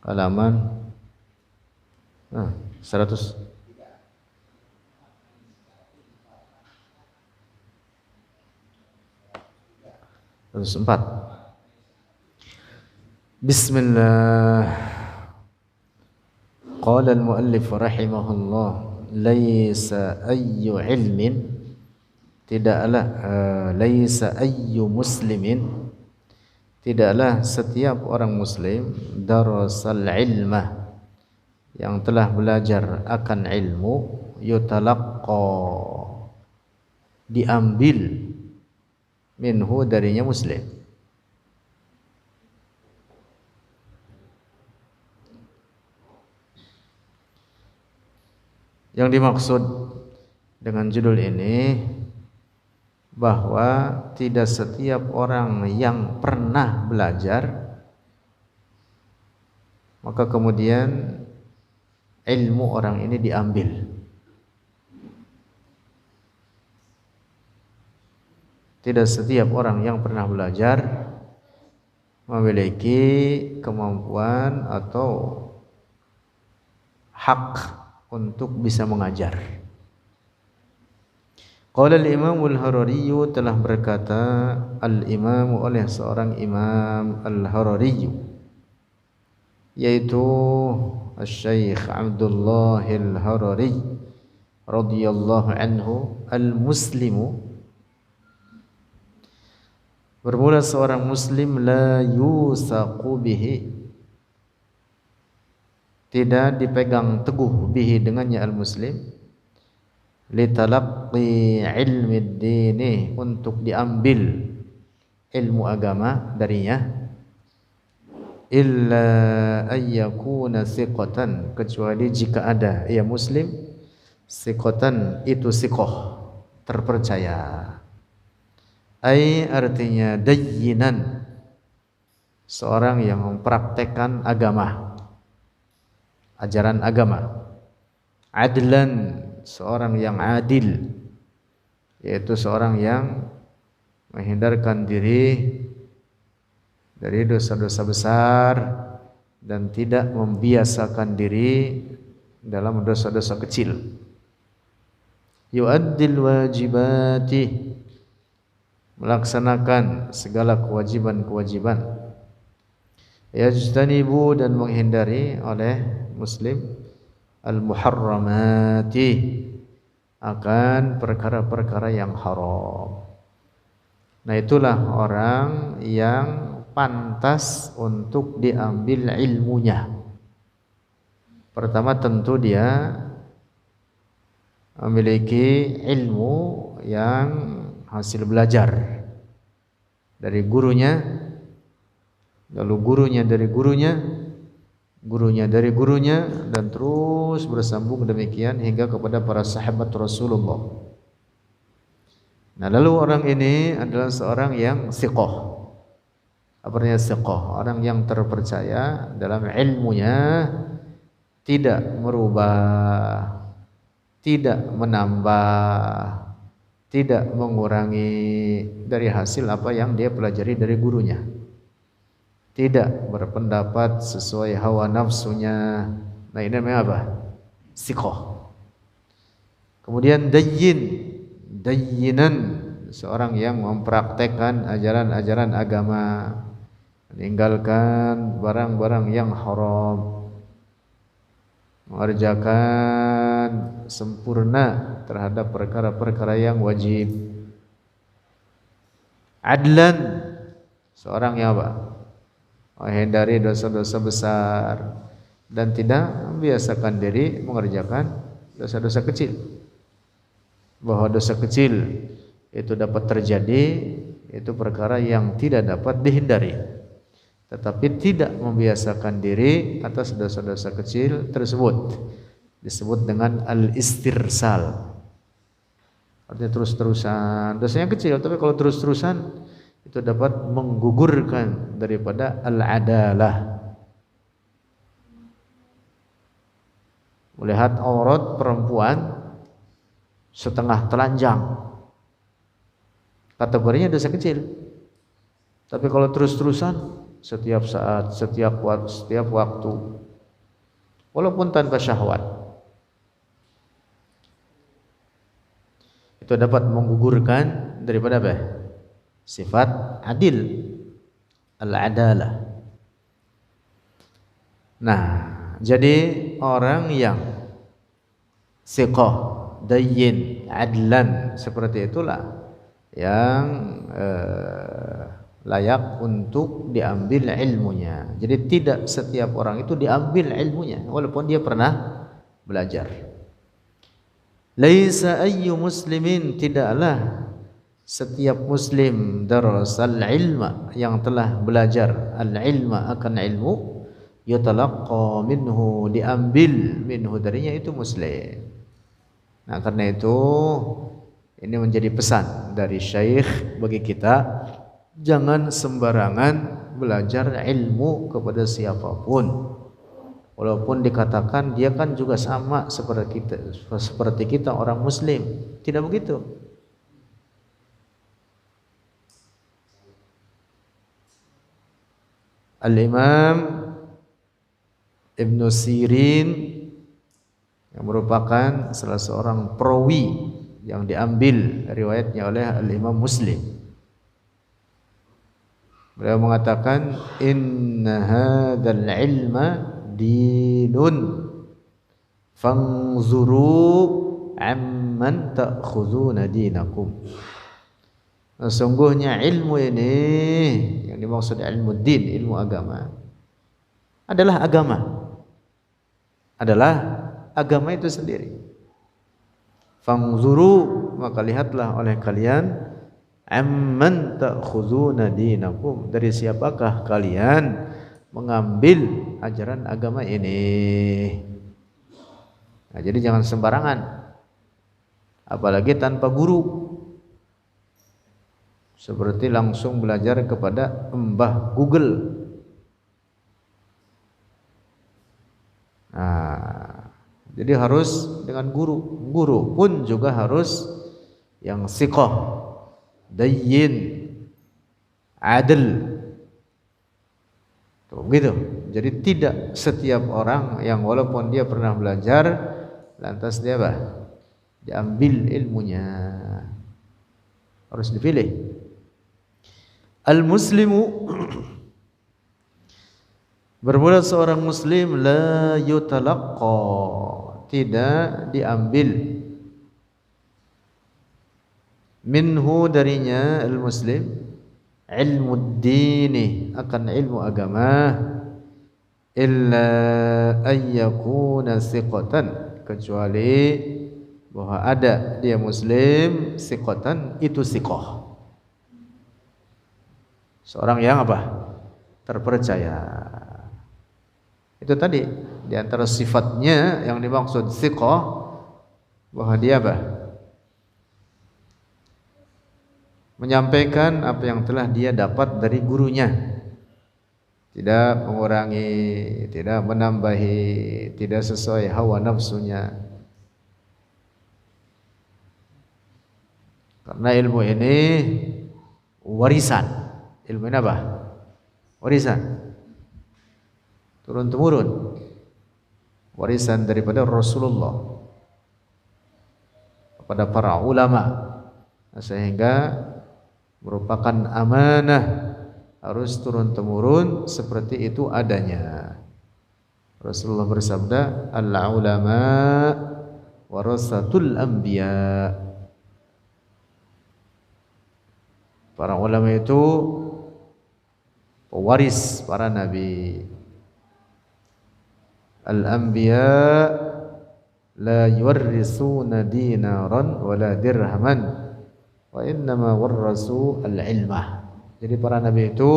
halaman 100. Empat. Bismillah. Qala al-muallif rahimahullah, laisa ayyu ilmin, tidaklah laisa ayyu muslimin, tidaklah setiap orang muslim darasal ilmah, yang telah belajar akan ilmu, yutalaqqa, diambil, minhu, darinya muslim. Yang dimaksud dengan judul ini bahwa tidak setiap orang yang pernah belajar maka kemudian ilmu orang ini diambil. Tidak setiap orang yang pernah belajar memiliki kemampuan atau hak untuk bisa mengajar. Qala al-Imam al-Harari, telah berkata al-Imam oleh seorang Imam al-Harari, yaitu Syekh Abdullah al-Harari radhiyallahu anhu, al-muslimu, bermula seorang muslim, la yusaqu bihi, tidak dipegang teguh, bihi dengannya al-muslim, litalaqqi ilmi dini, untuk diambil ilmu agama darinya, illa ayyakuna siqatan, kecuali jika ada ia muslim, siqatan itu siqoh, terpercaya. Ai artinya dayyinan, seorang yang mempraktekkan agama, ajaran agama. Adlan, seorang yang adil, yaitu seorang yang menghindarkan diri dari dosa-dosa besar dan tidak membiasakan diri dalam dosa-dosa kecil. Yu'addil wajibati, melaksanakan segala kewajiban-kewajiban. Yajtanibu, dan menghindari oleh muslim, al-muharramati, akan perkara-perkara yang haram. Nah, itulah orang yang pantas untuk diambil ilmunya. Pertama, tentu dia memiliki ilmu yang hasil belajar dari gurunya, lalu gurunya dari gurunya, gurunya dari gurunya, dan terus bersambung demikian hingga kepada para sahabat Rasulullah. Nah, lalu orang ini adalah seorang yang siqoh. Apa artinya siqoh? Orang yang terpercaya dalam ilmunya, tidak merubah, tidak menambah, tidak mengurangi dari hasil apa yang dia pelajari dari gurunya, tidak berpendapat sesuai hawa nafsunya. Nah, ini namanya apa? Siqoh. Kemudian dayyinan, seorang yang mempraktekkan ajaran-ajaran agama, meninggalkan barang-barang yang haram, mengerjakan sempurna terhadap perkara-perkara yang wajib. Adlan, seorang yang apa? Menghindari dosa-dosa besar dan tidak membiasakan diri mengerjakan dosa-dosa kecil. Bahwa dosa kecil itu dapat terjadi, itu perkara yang tidak dapat dihindari, tetapi tidak membiasakan diri atas dosa-dosa kecil tersebut disebut dengan al-istirsal. Artinya terus-terusan, dosanya kecil, tapi kalau terus-terusan itu dapat menggugurkan daripada al-adalah. Melihat aurat perempuan setengah telanjang, kategorinya dosa kecil. Tapi kalau terus-terusan setiap saat, setiap waktu, walaupun tanpa syahwat. Itu dapat menggugurkan daripada apa? Sifat adil, al-adalah. Nah, jadi orang yang siqah, dayyin, adlan, seperti itulah yang layak untuk diambil ilmunya. Jadi tidak setiap orang itu diambil ilmunya walaupun dia pernah belajar. Laisa ayyu muslimin, tidaklah setiap muslim darasal ilma, yang telah belajar al-ilma, akan ilmu, yutalaqqa minhu, diambil, minhu, darinya, itu muslim. Nah, karena itu ini menjadi pesan dari syekh bagi kita, jangan sembarangan belajar ilmu kepada siapapun. Walaupun dikatakan dia kan juga sama seperti kita orang muslim. Tidak begitu. Al-Imam Ibn Sirin, yang merupakan salah seorang perawi yang diambil riwayatnya oleh Al-Imam Muslim, beliau mengatakan, inna hadzal ilma dinun fanzuru amman ta'khuduna dinakum. Sesungguhnya ilmu ini, yang dimaksud ilmu din, ilmu agama, adalah agama itu sendiri. Fanzuru, maka lihatlah oleh kalian, amman ta'khuduna dinakum, dari siapakah kalian mengambil ajaran agama ini. Nah, jadi jangan sembarangan, apalagi tanpa guru. Seperti langsung belajar kepada Mbah Google. Nah, jadi harus dengan guru. Guru pun juga harus yang siqah, dayyin, adil. Tuh, gitu. Jadi tidak setiap orang yang walaupun dia pernah belajar lantas dia apa? Diambil ilmunya. Harus dipilih. Al-muslimu, bermula seorang muslim, la yutalaqqa, tidak diambil, minhu, darinya, al-muslim, ilmu dini, akan ilmu agama, illa ayyakuna siqatan, kecuali bahwa ada dia muslim siqatan, itu siqah, seorang yang apa? Terpercaya. Itu tadi di antara sifatnya yang dimaksud siqah, bahwa dia apa? Menyampaikan apa yang telah dia dapat dari gurunya, tidak mengurangi, tidak menambahi, tidak sesuai hawa nafsunya. Karena ilmu ini warisan. Ilmu ini apa? Warisan, turun-temurun, warisan daripada Rasulullah kepada para ulama, sehingga merupakan amanah, harus turun-temurun seperti itu adanya. Rasulullah bersabda, al-ulama warasatul anbiya. Para ulama itu pewaris para nabi. Al-anbiya la yuwarrisuna dinaran wala dirhaman, wa innama warrasu al-ilmah. Jadi para nabi itu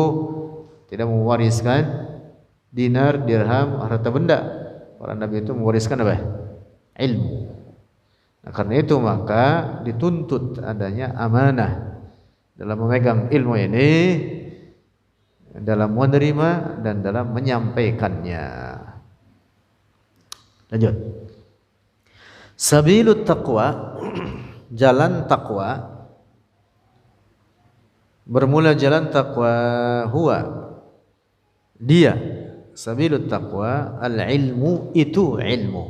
tidak mewariskan dinar, dirham, harta benda. Para nabi itu mewariskan apa? Ilmu. Nah, karena itu maka dituntut adanya amanah dalam memegang ilmu ini, dalam menerima dan dalam menyampaikannya. Lanjut. Sabilut taqwa, jalan takwa. Bermula jalan takwa, huwa, dia sabilut taqwa, al-ilmu itu ilmu.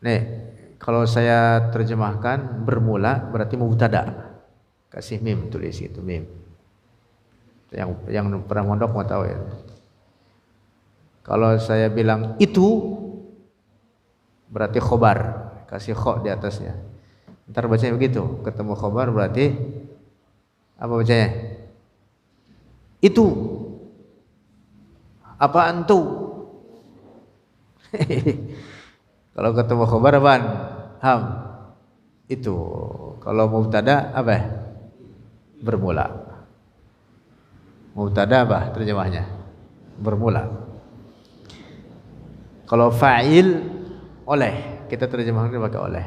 Nih, kalau saya terjemahkan bermula berarti mubtada. Kasih mim, tulis itu mim. Yang pernah mondok mau tahu ya. Kalau saya bilang itu berarti khobar, kasih kho di atasnya. Ntar bacanya begitu, ketemu khobar berarti apa bacanya? Itu. Apaan tuh? Kalau ketemu khobar apaan? Ham. Itu. Kalau mubtada apa? Bermula. Mubtada apa terjemahnya? Bermula. Kalau fa'il oleh, kita terjemahkan pakai oleh.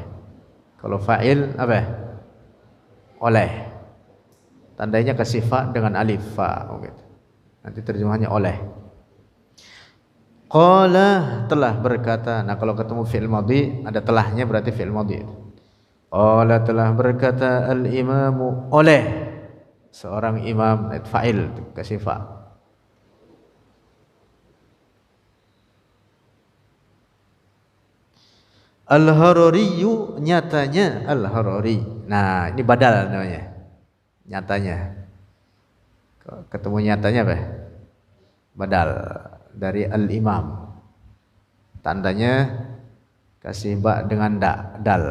Kalau fa'il apa? Oleh. Tandanya kasih fa dengan alif fa gitu. Nanti terjemahannya oleh. Qala telah berkata. Nah, kalau ketemu fi'il madhi ada telahnya berarti fi'il madhi. Qala telah berkata al-imamu oleh seorang imam, fa'il kasih fa. Al-Harariyu nyatanya Al-Harari. Nah, ini badal namanya. Nyatanya. Ketemu nyatanya apa? Badal dari al-imam. Tandanya kasih ba dengan dal.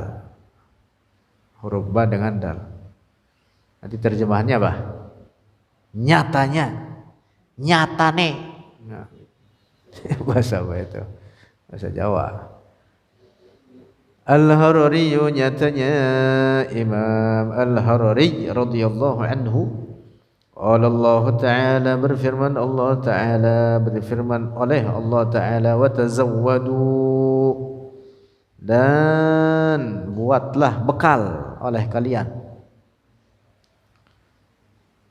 Huruf ba dengan dal. Nanti terjemahannya apa? Nyatanya. Nyatane. Nah, bahasa apa itu? Bahasa Jawa. Al-Harari nyatanya Imam Al-Harari radhiyallahu anhu. Allah Ta'ala berfirman, Allah Ta'ala berfirman oleh Allah Ta'ala, wa tazawwadu, dan buatlah bekal oleh kalian.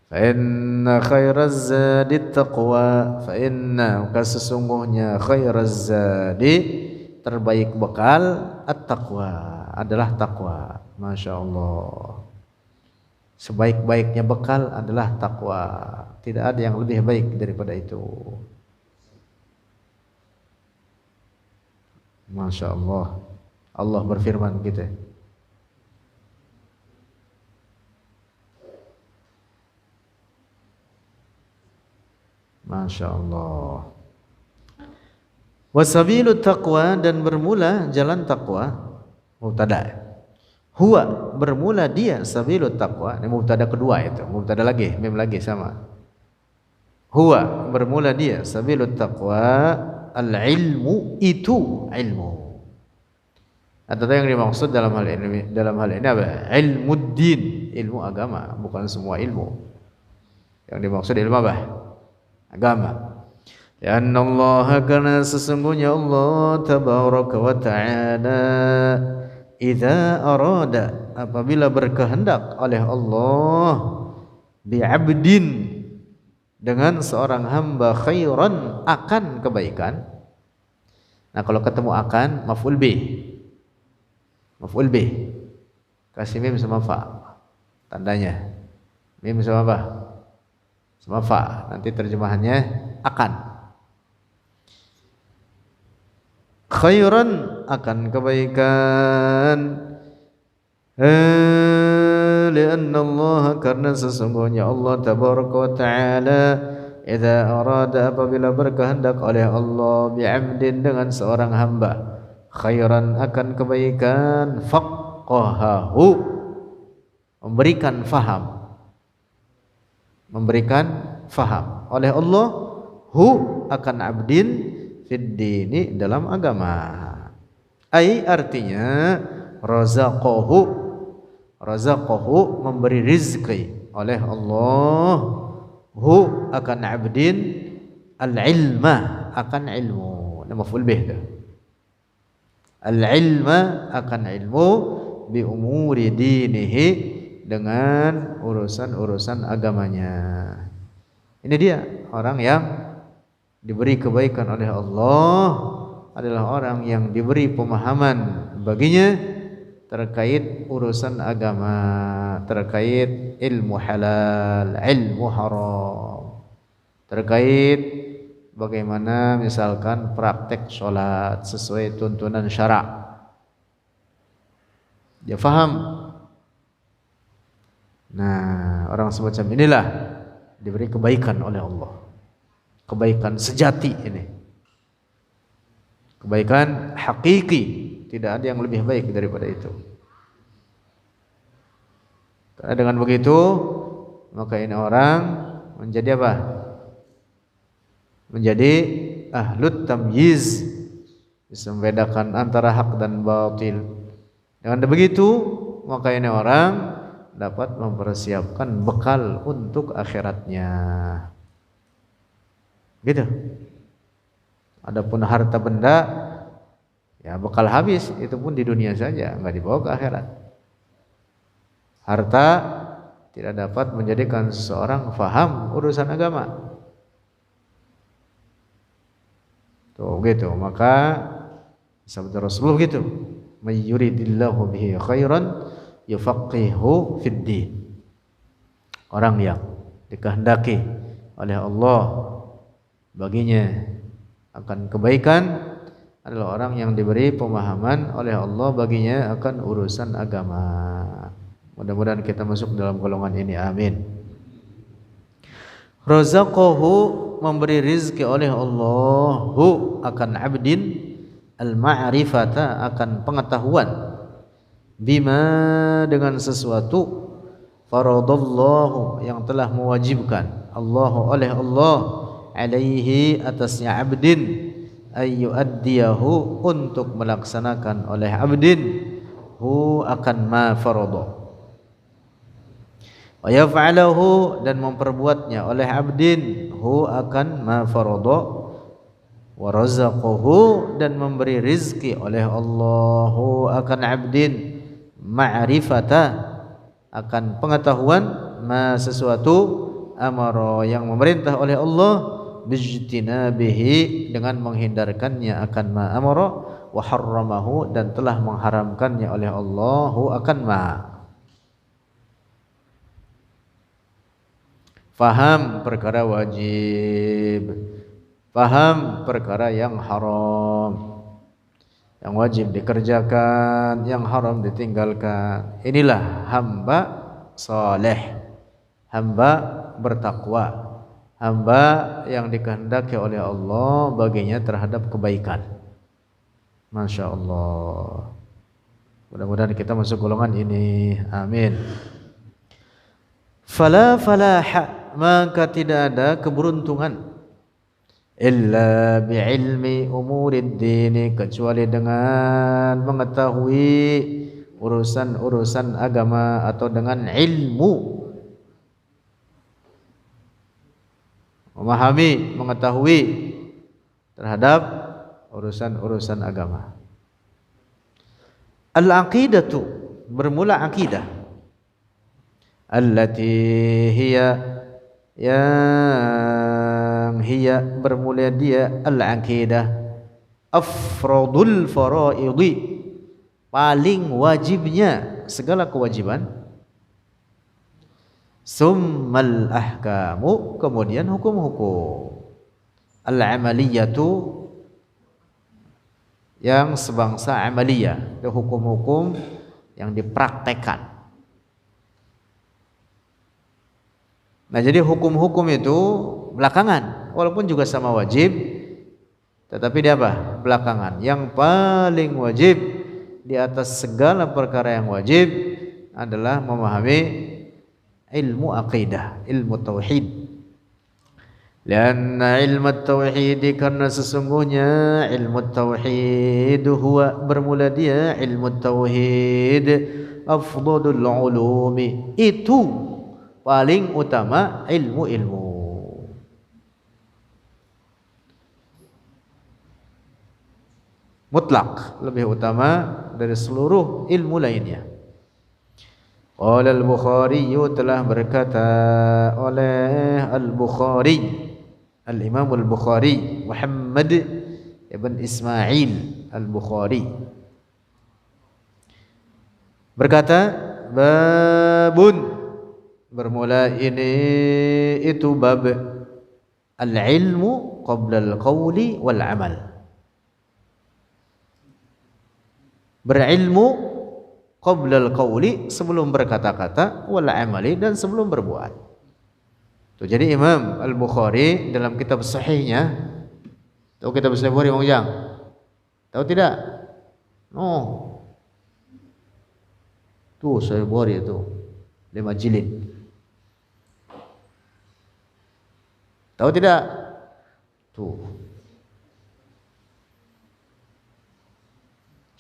Fa inna khairaz zadi taqwa, fa inna sesungguhnya khairaz zadi terbaik bekal at-taqwa adalah takwa. Masya Allah. Sebaik-baiknya bekal adalah takwa. Tidak ada yang lebih baik daripada itu. Masya Allah. Allah berfirman gitu. Masya Allah. Wasabilut taqwa, dan bermula jalan takwa. Mubtada. Huwa bermula dia sabilut taqwa. Ini mubtada kedua itu. Mubtada lagi, mim lagi sama. Huwa bermula dia sabilut taqwa, al-ilmu itu ilmu. Atau yang dimaksud dalam hal ini apa? Ilmuddin, ilmu agama, bukan semua ilmu. Yang dimaksud ilmu apa? Agama. Ya Allah, karena sesungguhnya Allah tabaraka wa ta'ala idza arada, apabila berkehendak oleh Allah, bi'abdin, dengan seorang hamba, khairan, akan kebaikan. Nah, kalau ketemu akan, maf'ul bih, kasih mim sama fa, tandanya mim sama apa? Sama fa. Nanti terjemahannya akan. Khairan, akan kebaikan. Lianna Allah, karena sesungguhnya Allah tabaraka wa ta'ala idza arada, apabila berkehendak oleh Allah, bi'abdin, dengan seorang hamba, khairan, akan kebaikan, faqahahu, memberikan faham oleh Allah, hu, akan abdin, fid dini, dalam agama. Ai artinya razaqahu, memberi rizki oleh Allah, hu, akan abdin, al-ilma, akan ilmu. Nama maf'ul bih dah. Al-ilma, akan ilmu, bi umuri dinihi, dengan urusan-urusan agamanya. Ini dia orang yang diberi kebaikan oleh Allah, adalah orang yang diberi pemahaman baginya terkait urusan agama, terkait ilmu halal, ilmu haram. terkait bagaimana misalkan praktek sholat sesuai tuntunan syarak. Dia faham. Nah, orang semacam inilah diberi kebaikan oleh Allah. Kebaikan sejati ini. Kebaikan hakiki. Tidak ada yang lebih baik daripada itu. Karena dengan begitu, maka ini orang menjadi apa? Menjadi ahlut tamyiz, bisa membedakan antara hak dan batil. Dengan begitu, maka ini orang dapat mempersiapkan bekal untuk akhiratnya. Gitu. Adapun harta benda, ya bekal habis, itu pun di dunia saja, enggak dibawa ke akhirat. Harta tidak dapat menjadikan seseorang faham urusan agama. Tuh gitu, maka sabda Rasulullah gitu, may yuridillahu bihi khairan yufaqihu fid din. Orang yang dikehendaki oleh Allah baginya akan kebaikan adalah orang yang diberi pemahaman oleh Allah baginya akan urusan agama. Mudah-mudahan kita masuk dalam golongan ini, amin. Razaqahu, memberi rizki oleh Allah akan abdin al-ma'rifata, akan pengetahuan, bima, dengan sesuatu, faradallahu, yang telah mewajibkan Allah, oleh Allah, alaihi, atasnya abdin, ayyuaddiyahu, untuk melaksanakan oleh abdin akan ma farada, wa yaf'alahu, dan memperbuatnya oleh abdin akan ma farada, wa razaqahu, dan memberi rizki oleh Allah akan abdin ma'rifata, akan pengetahuan, ma, sesuatu, amara, yang memerintah oleh Allah, bijtinabihi, dengan menghindarkannya akan ma amara, wa harramahu, dan telah mengharamkannya oleh Allah akan ma. Faham perkara wajib, faham perkara yang haram, yang wajib dikerjakan, yang haram ditinggalkan. Inilah hamba saleh, hamba bertakwa, hamba yang dikehendaki oleh Allah baginya terhadap kebaikan. Masya Allah. Mudah-mudahan kita masuk golongan ini, amin. Fala falaha, maka tidak ada keberuntungan, illa bi'ilmi umurid dini, kecuali dengan mengetahui urusan-urusan agama, atau dengan ilmu, memahami, mengetahui terhadap urusan-urusan agama. Al-aqidatu, bermula akidah, allati hiya, yang hiya, bermula dia, al-aqidah, afradul faraidi, paling wajibnya segala kewajiban, summal ahkamu, kemudian hukum-hukum, al-amaliyatu, yang sebangsa amaliyah, hukum-hukum yang dipraktekkan. Nah, jadi hukum-hukum itu belakangan, walaupun juga sama wajib, tetapi dia apa? Belakangan. Yang paling wajib di atas segala perkara yang wajib adalah memahami ilmu aqidah, ilmu tauhid. Lianna ilmu tauhid, karena sesungguhnya ilmu tauhid, huwa, bermula dia ilmu tauhid, afdalul ulumi, itu paling utama ilmu-ilmu. Mutlak, lebih utama dari seluruh ilmu lainnya. Qala al-Bukhari, telah berkata oleh al-Bukhari, al-Imam al-Bukhari, Muhammad ibn Ismail al-Bukhari, berkata, babun, bermula ini itu bab, Al-ilmu qabla al-qawli wal amal. Berilmu qabla al-qawli, sebelum berkata-kata, wal amali, dan sebelum berbuat. Tuh, jadi Imam Al-Bukhari dalam kitab sahihnya, tahu kitab Sahih Bukhari Bang Ujang? Tahu tidak? Oh. Tuh Sahih Bukhari itu 5 jilid. Tahu tidak? Tuh.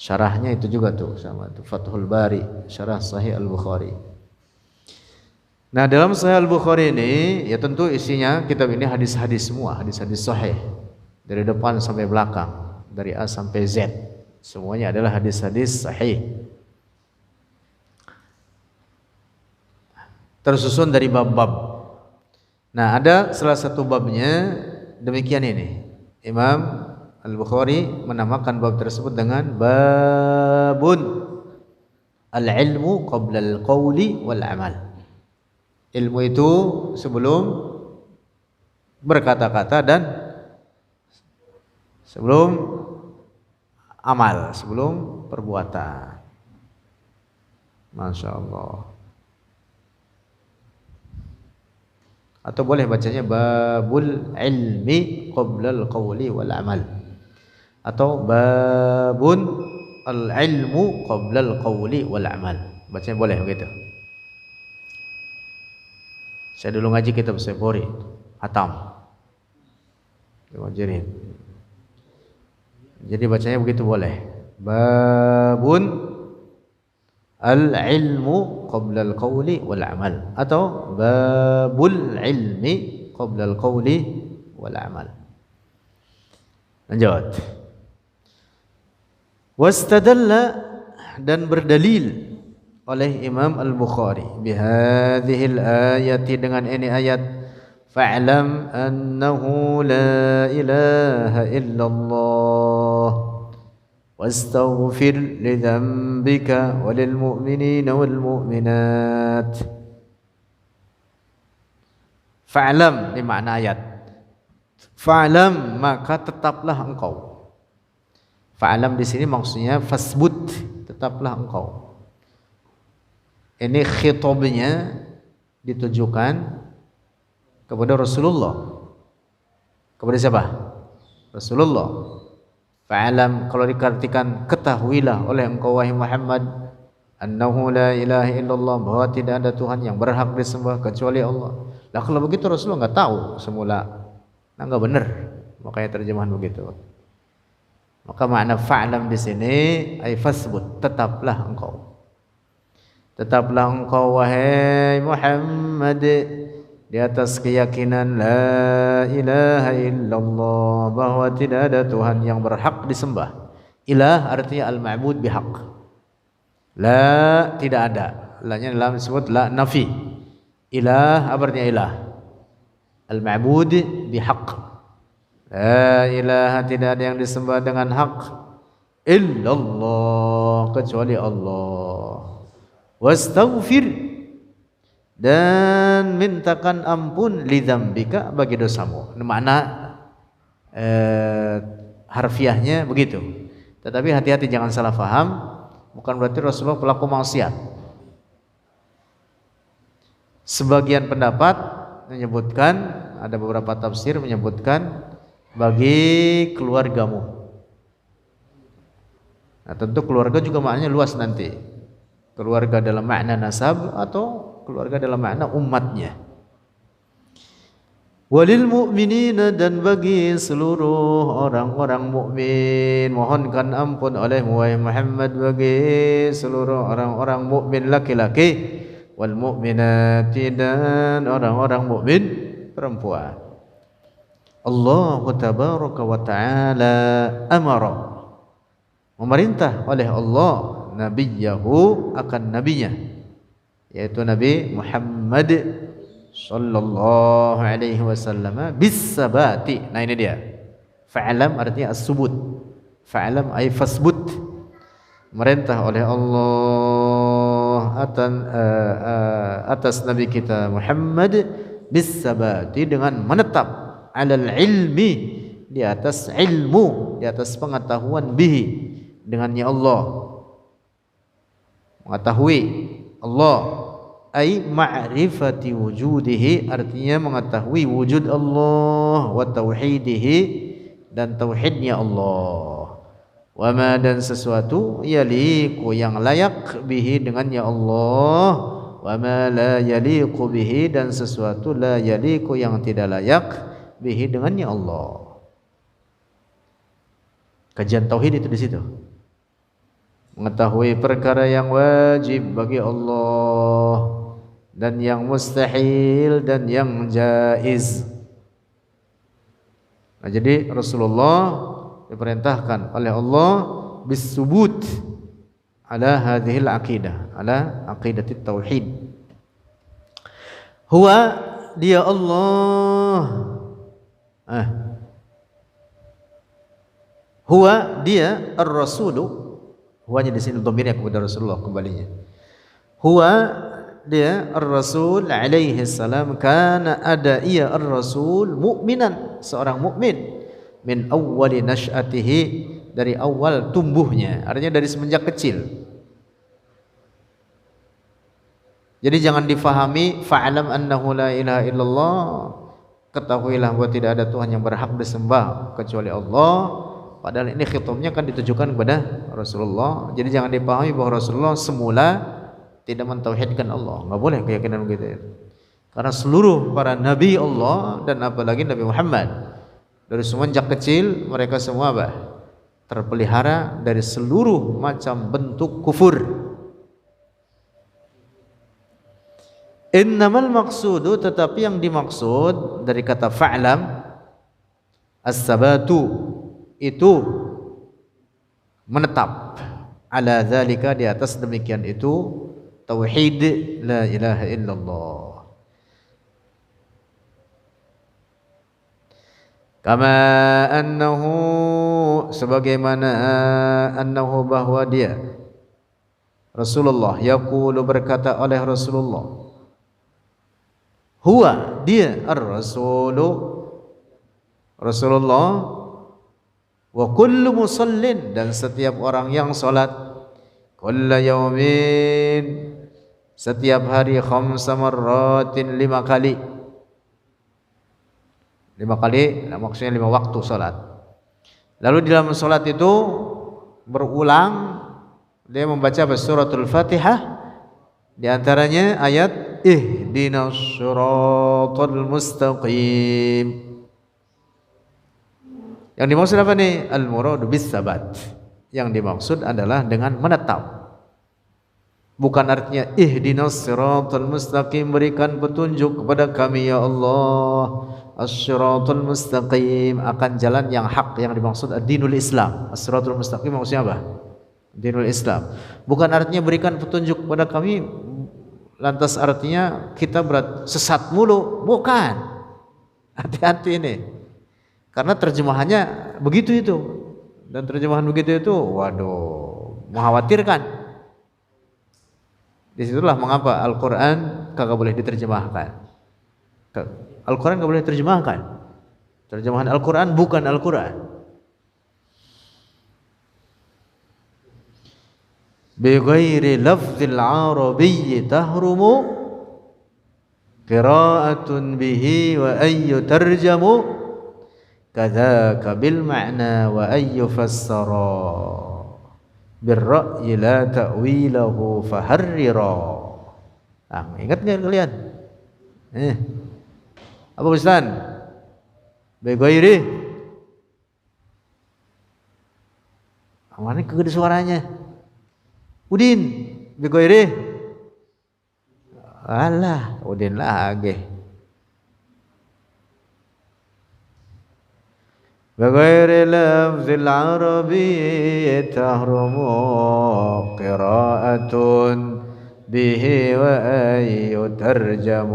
Syarahnya itu juga tuh sama tuh, Fathul Bari, syarah Sahih Al-Bukhari. Nah, dalam Sahih Al-Bukhari ini ya tentu isinya kitab ini hadis-hadis semua, hadis-hadis sahih dari depan sampai belakang, dari A sampai Z. Semuanya adalah hadis-hadis sahih. Tersusun dari bab-bab. Nah, ada salah satu babnya demikian ini. Imam Al-Bukhari menamakan bab tersebut dengan babun al-ilmu qabla al-qawli wal amal. Ilmu itu sebelum berkata-kata dan sebelum amal, sebelum perbuatan. Masya Allah. Atau boleh bacanya babul ilmi qabla al-qawli wal amal, atau babun al-ilmu qabla al-qawli wal amal. Bacanya boleh begitu. Saya dulu ngaji kitab Sahih Bukhari, hatam diwajirin. Jadi bacanya begitu boleh. Babun al-ilmu qabla al-qawli wal amal, atau babul ilmi qabla al-qawli wal amal. Lanjut. Wastadalla, dan berdalil oleh Imam Al-Bukhari bihadhil ayati, dengan ini ayat, fa'lam annahu la ilaha illallah wastaghfir li dhanbika walil mu'minina wal mu'minat. Fa'lam ini makna ayat. Fa'lam, maka tetaplah engkau. Fa'lam di sini maksudnya fasbut, tetaplah engkau. Ini khitabnya ditujukan kepada Rasulullah. Kepada siapa? Rasulullah. Fa'alam, kalau diartikan ketahuilah oleh engkau wahai Muhammad, annahu la ilaha illallah, bahwa tidak ada Tuhan yang berhak disembah kecuali Allah. Lah kalau begitu Rasulullah enggak tahu semula. Nah, enggak benar. Makanya terjemahan begitu. Maka makna fa'alam di sini ay fasbut, tetaplah engkau. Tetaplah engkau wahai Muhammad di atas keyakinan la ilaha illallah, bahwa tidak ada Tuhan yang berhak disembah. Ilah artinya al-ma'bud bihaq. La, tidak ada. La-nya dalam disebut la nafi. Ilah apa artinya ilah? Al-ma'bud bihaq. La ilaha, tidak ada yang disembah dengan hak illallah, kecuali Allah. Wastaghfir, dan mintakan ampun li dzambika, bagi dosamu. Makna harfiahnya begitu. Tetapi hati-hati jangan salah faham, bukan berarti Rasulullah pelaku maksiat. Sebagian pendapat menyebutkan, ada beberapa tafsir menyebutkan bagi keluargamu. Nah, tentu keluarga juga maknanya luas nanti. Keluarga dalam makna nasab atau keluarga dalam makna umatnya. Walil mu'minina, dan bagi seluruh orang-orang mukmin, mohonkan ampun oleh Muhammad bagi seluruh orang-orang mukmin laki-laki, wal mu'minati, dan orang-orang mukmin perempuan. Allah tabaraka wa ta'ala amara, memerintah oleh Allah nabiyahu, akan nabinya, yaitu Nabi Muhammad sallallahu alaihi wasallam, bis-sabati. Nah ini dia. Fa'lam artinya as-subut. Fa'lam ay fasbut. Merintah oleh Allah atas Nabi kita Muhammad bis-sabati, dengan menetap 'alal ilmi, di atas ilmu, di atas pengetahuan bihi, dengannya Allah, mengetahui Allah, ai ma'rifati wujudihi, artinya mengetahui wujud Allah, wa tauhidihi, dan tauhidnya Allah, wa ma, dan sesuatu, yaliqu, yang layak, bihi, dengannya Allah, wa ma la yaliqu bihi, dan sesuatu la yaliqu, yang tidak layak, bihi, dengannya Allah. Kajian tauhid itu di situ. Mengetahui perkara yang wajib bagi Allah dan yang mustahil dan yang jaiz. Nah, jadi Rasulullah diperintahkan oleh Allah bisubut ala hadhil aqidah, ala aqidatit tauhid. Huwa, dia Allah, huwa, dia ar-rasulu, huwanya di sini dhamirnya kepada Rasulullah kembalinya. Huwa, dia ar-rasul alaihi salam, kana, ada ia ar-rasul mukminan, seorang mukmin, min awwali nash'atihi, dari awal tumbuhnya, artinya dari semenjak kecil. Jadi jangan difahami fa'lam annahu la ilaha illallah, ketahuilah bahwa tidak ada Tuhan yang berhak disembah kecuali Allah. Padahal ini khitabnya kan ditujukan kepada Rasulullah. Jadi jangan dipahami bahwa Rasulullah semula tidak mentauhidkan Allah. Enggak boleh keyakinan begitu. Karena seluruh para nabi Allah dan apalagi Nabi Muhammad, dari semenjak kecil mereka semua apa? Terpelihara dari seluruh macam bentuk kufur. Innamal maqsudu, tetapi yang dimaksud dari kata fa'lam, as-sabatu, itu menetap, ala zalika, di atas demikian itu, tauhid la ilaha illallah. Kama annahu, sebagaimana annahu, bahwa dia Rasulullah, yaqulu, berkata oleh Rasulullah, huwa, dia ar-rasulu, Rasulullah, wa kullu musallin, dan setiap orang yang salat, kulla yaumin, setiap hari, khamsa marratin, 5 kali. 5 kali, nah maksudnya 5 waktu salat. Lalu di dalam salat itu berulang dia membaca suratul Fatihah, di antaranya ayat ihdinas siratal mustaqim. Yang dimaksud apa nih? Al-muradu bis sabat. Yang dimaksud adalah dengan menetap. Bukan artinya ihdinas siratal mustaqim, berikan petunjuk kepada kami ya Allah, as-siratal mustaqim, akan jalan yang hak. Yang dimaksud ad-dinul Islam. As-siratal mustaqim maksudnya apa? Dinul Islam. Bukan artinya berikan petunjuk kepada kami lantas artinya kita berat sesat mulu. Bukan. Hati-hati ini. Karena terjemahannya begitu itu, dan terjemahan begitu itu, waduh, mengkhawatirkan. Disitulah mengapa Al-Quran kagak boleh diterjemahkan. Al-Quran kagak boleh diterjemahkan. Terjemahan Al-Quran bukan Al-Quran. Bi ghairi lafzil arabiyyi tahrumu qira'atun bihi wa ayyu tarjamu kadzaka bil ma'na wa ayyu fassara bir ra'yi la ta'wilahu faharrira. Ingat enggak kalian? Apa Ustaz? Begoiri. Mana kegede suaranya? Udin, begoiri. Alah, Udin lagi. بغير لفظ العربي تحرم قراءة به وأي ترجم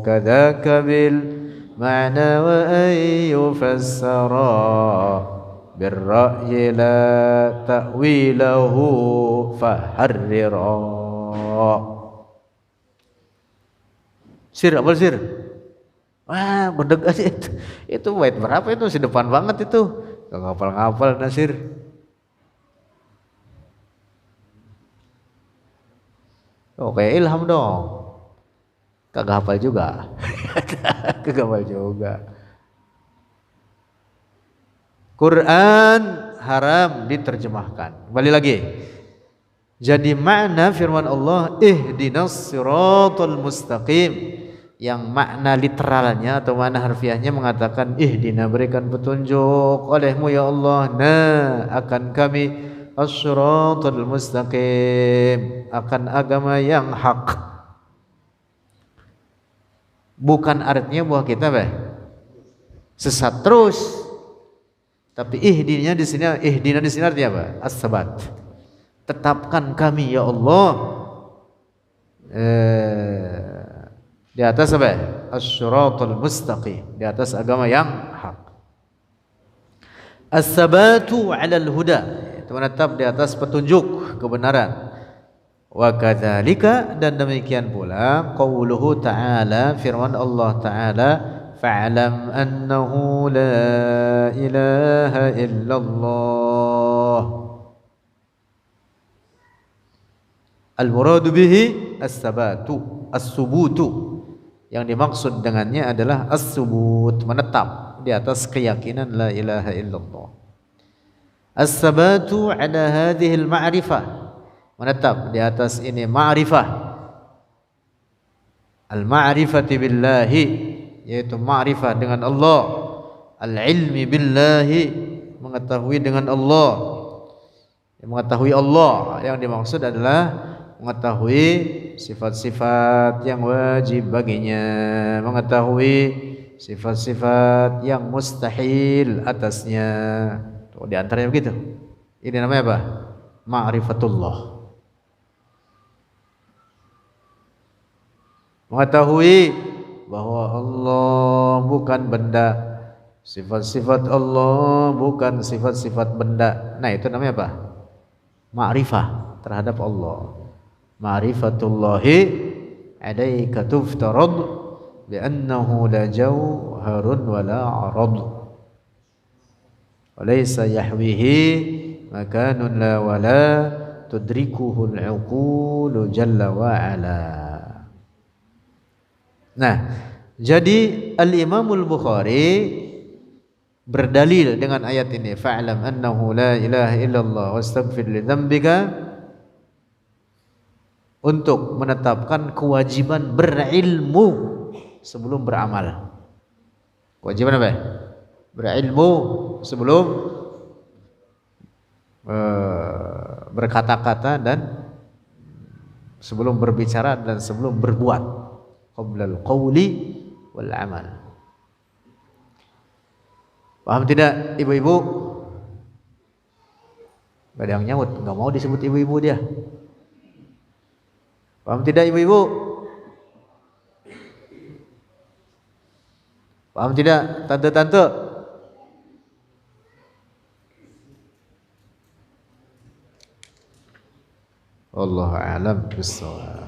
كذاك بالمعنى وأن يفسر بالرأي لا تأويله فحرر. Sir, apa sir? Wah, mendekat itu bait berapa itu? Si depan banget itu. Gak ngapal-ngapal Nasir. Oke, ilham dong. Kagak hafal juga. Kagak hafal juga. Quran haram diterjemahkan. Kembali lagi. Jadi makna firman Allah ihdinas siratal mustaqim, yang makna literalnya atau makna harfiahnya mengatakan ihdina, berikan petunjuk olehmu ya Allah, akan kami as-siratal mustaqim, akan agama yang hak. Bukan artinya bahwa kita sesat terus. Tapi ihdina di sini artinya apa? As-sabat. Tetapkan kami ya Allah di atas apa? As-siratal mustaqim, di atas agama yang hak. As-sabatu 'alal huda, itu menetap di atas petunjuk kebenaran. Wa kadzalika, dan demikian pula qauluhu ta'ala, firman Allah Ta'ala, fa'lam annahu la ilaha illallah. Al-muradu bihi as-sabatu, as-subutu. Yang dimaksud dengannya adalah as-subut, menetap di atas keyakinan la ilaha illallah. As-sabatu ala hadhihi al-ma'rifah, menetap di atas ini ma'rifah. Al-ma'rifati billahi, yaitu ma'rifah dengan Allah. Al-ilmi billahi, mengetahui dengan Allah. Mengetahui Allah yang dimaksud adalah mengetahui sifat-sifat yang wajib baginya, mengetahui sifat-sifat yang mustahil atasnya. Tuh, di antaranya begitu. Ini namanya apa? Ma'rifatullah. Mengetahui bahwa Allah bukan benda, sifat-sifat Allah bukan sifat-sifat benda. Nah, itu namanya apa? Ma'rifah terhadap Allah. Ma'rifatullahi alaika tuftarad bi annahu la jawharun wa la 'arad wa laysa yahwihi makanun la wa la tudrikuhu al-'uqulu jalla wa 'ala. Nah, jadi Al-Imam Al-Bukhari berdalil dengan ayat ini, fa'lam annahu la ilaha illallah wastaghfir li dzambika, untuk menetapkan kewajiban berilmu sebelum beramal. Kewajiban apa? Berilmu sebelum berkata-kata dan sebelum berbicara dan sebelum berbuat. Qablal qawli wal amal. Paham tidak ibu-ibu? Gak ada yang nyaut, gak mau disebut ibu-ibu dia. Paham tidak ibu-ibu? Paham tidak tante-tante? Wallahu a'lam bissawab.